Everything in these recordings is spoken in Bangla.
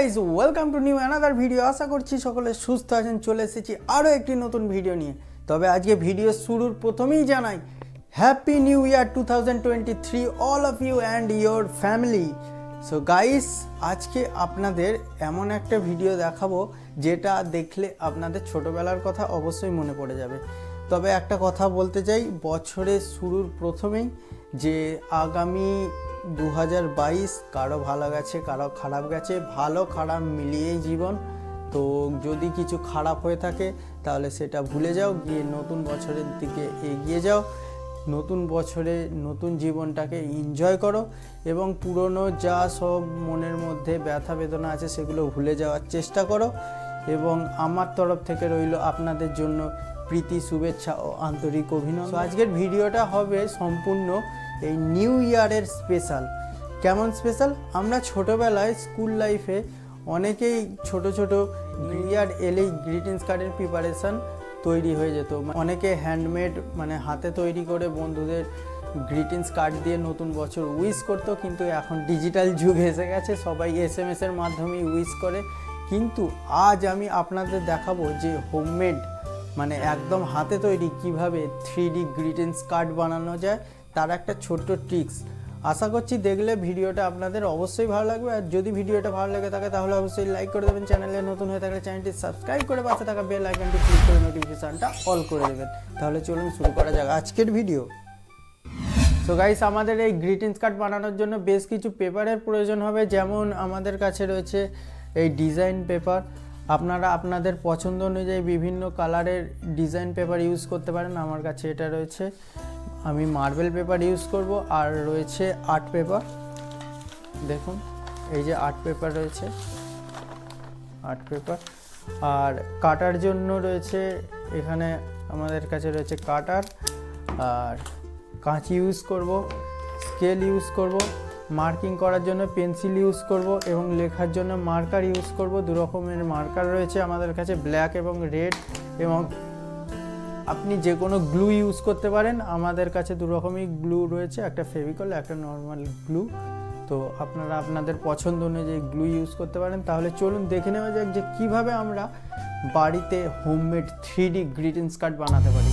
Guys welcome to new another video. আশা করছি সকলে সুস্থ আছেন। চলে এসেছি আরও একটি নতুন ভিডিও নিয়ে। তবে আজকে ভিডিও শুরুর প্রথমেই জানাই happy new year 2023 all of you and your family. So guys, আজকে আপনাদের এমন একটা ভিডিও দেখাবো যেটা দেখলে আপনাদের ছোটোবেলার কথা অবশ্যই মনে পড়ে যাবে। তবে একটা কথা বলতে চাই, বছরের শুরুর প্রথমেই যে আগামী 2022 কারো ভালো গেছে, কারো খারাপ গেছে, ভালো খারাপ মিলিয়েই জীবন। তো যদি কিছু খারাপ হয়ে থাকে তাহলে সেটা ভুলে যাও, গিয়ে নতুন বছরের দিকে এগিয়ে যাও। নতুন বছরে নতুন জীবনটাকে এনজয় করো এবং পুরনো যা সব মনের মধ্যে ব্যথা বেদনা আছে সেগুলো ভুলে যাওয়ার চেষ্টা করো। এবং আমার তরফ থেকে রইল আপনাদের জন্য প্রীতি, শুভেচ্ছা ও আন্তরিক অভিনন্দন। আজকের ভিডিওটা হবে সম্পূর্ণ এই নিউ ইয়ারের স্পেশাল। কেমন স্পেশাল? আমরা ছোটোবেলায় স্কুল লাইফে অনেকেই ছোট ছোট নিউ ইয়ার এলেই গ্রিটিংস কার্ডের প্রিপারেশান তৈরি হয়ে যেত। অনেকে হ্যান্ডমেড মানে হাতে তৈরি করে বন্ধুদের গ্রিটিংস কার্ড দিয়ে নতুন বছর উইশ করতো। কিন্তু এখন ডিজিটাল যুগ এসে গেছে, সবাই SMS-এর মাধ্যমেই উইশ করে। কিন্তু আজ আমি আপনাদের দেখাবো যে হোমমেড মানে একদম হাতে তৈরি কিভাবে 3D গ্রিটিংস কার্ড বানানো যায়, তার একটা ছোট্ট ট্রিক্স। আশা করছি দেখলে ভিডিওটা আপনাদের অবশ্যই ভালো লাগবে। আর যদি ভিডিওটা ভালো লাগে থাকে তাহলে অবশ্যই লাইক করে দেবেন। চ্যানেলে নতুন হয়ে থাকলে চ্যানেলটি সাবস্ক্রাইব করে পাশে থাকা বেল আইকনটি ক্লিক করে নোটিফিকেশানটা অল করে দেবেন। তাহলে চলুন শুরু করা যাক আজকের ভিডিও। সো গাইস, আমাদের এই গ্রিটিংস কার্ড বানানোর জন্য বেশ কিছু পেপারের প্রয়োজন হবে। যেমন আমাদের কাছে রয়েছে এই ডিজাইন পেপার। আপনারা আপনাদের পছন্দ অনুযায়ী বিভিন্ন কালারের ডিজাইন পেপার ইউজ করতে পারেন। আমার কাছে এটা রয়েছে, আমি মার্বেল পেপার ইউজ করব। আর রয়েছে আর্ট পেপার, দেখুন এই যে আর্ট পেপার রয়েছে, আর্ট পেপার। আর কাটার জন্য রয়েছে এখানে আমাদের কাছে রয়েছে কাটার, আর কাঁচি ইউজ করব, স্কেল ইউজ করব, মার্কিং করার জন্য পেন্সিল ইউজ করব এবং লেখার জন্য মার্কার ইউজ করব। দু রকমের মার্কার রয়েছে আমাদের কাছে, ব্ল্যাক এবং রেড। এবং আপনি যে কোনো গ্লু ইউজ করতে পারেন। আমাদের কাছে দু রকমই গ্লু রয়েছে, একটা ফেভিকল, একটা নর্মাল গ্লু। তো আপনারা আপনাদের পছন্দ অনুযায়ী গ্লু ইউজ করতে পারেন। তাহলে চলুন দেখে নেওয়া যাক যে কীভাবে আমরা বাড়িতে হোমমেড 3D গ্রিটিংস কার্ড বানাতে পারি।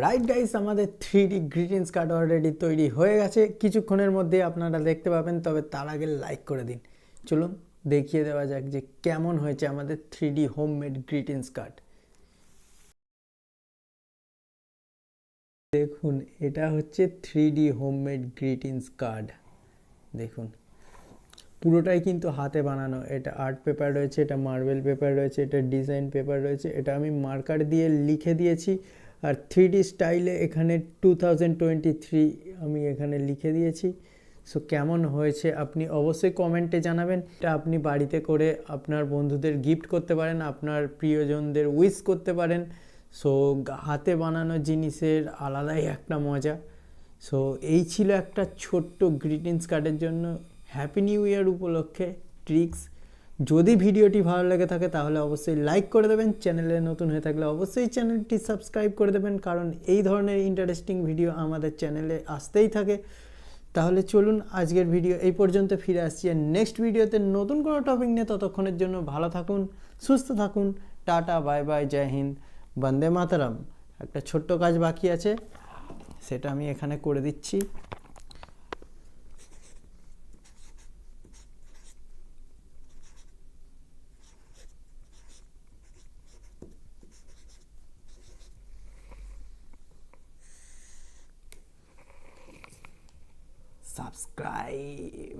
রাইট গাইস, আমাদের 3D গ্রিটিংস কার্ড অলরেডি তৈরি হয়ে গেছে, কিছুক্ষণের মধ্যে আপনারা দেখতে পাবেন। তবে তার আগে লাইক করে দিন। চলুন দেখিয়ে দেওয়া যাক যে কেমন হয়েছে আমাদের 3D হোমমেড গ্রিটিংস কার্ড। দেখুন, এটা হচ্ছে 3D হোমমেড গ্রিটিংস কার্ড। দেখুন, পুরোটাই কিন্তু হাতে বানানো। এটা আর্ট পেপার রয়েছে, এটা মার্বেল পেপার রয়েছে, এটা ডিজাইন পেপার রয়েছে। এটা আমি মার্কার দিয়ে লিখে দিয়েছি, আর 3D স্টাইলে এখানে 2023 আমি এখানে লিখে দিয়েছি। সো কেমন হয়েছে আপনি অবশ্যই কমেন্টে জানাবেন। এটা আপনি বাড়িতে করে আপনার বন্ধুদের গিফট করতে পারেন, আপনার প্রিয়জনদের উইশ করতে পারেন। সো হাতে বানানো জিনিসের আলাদাই একটা মজা। সো এই ছিল একটা ছোট্ট গ্রিটিংস কার্ডের জন্য হ্যাপি নিউ ইয়ার উপলক্ষে ট্রিক্স। যদি ভিডিওটি ভালো লেগে থাকে তাহলে অবশ্যই লাইক করে দেবেন, চ্যানেলে নতুন হয়ে থাকলে অবশ্যই চ্যানেলটি সাবস্ক্রাইব করে দেবেন, কারণ এই ধরনের ইন্টারেস্টিং ভিডিও আমাদের চ্যানেলে আসতেই থাকে। তাহলে চলুন আজকের ভিডিও এই পর্যন্ত, ফিরে আসছি নেক্সট ভিডিওতে নতুন কোনো টপিক নিয়ে। ততক্ষণের জন্য ভালো থাকুন, সুস্থ থাকুন, টাটা, বাই বাই, জয় হিন্দ, বন্দে মাতরম। একটা ছোট্ট কাজ বাকি আছে, সেটা আমি এখানে করে দিচ্ছি। সাবস্ক্রাইব।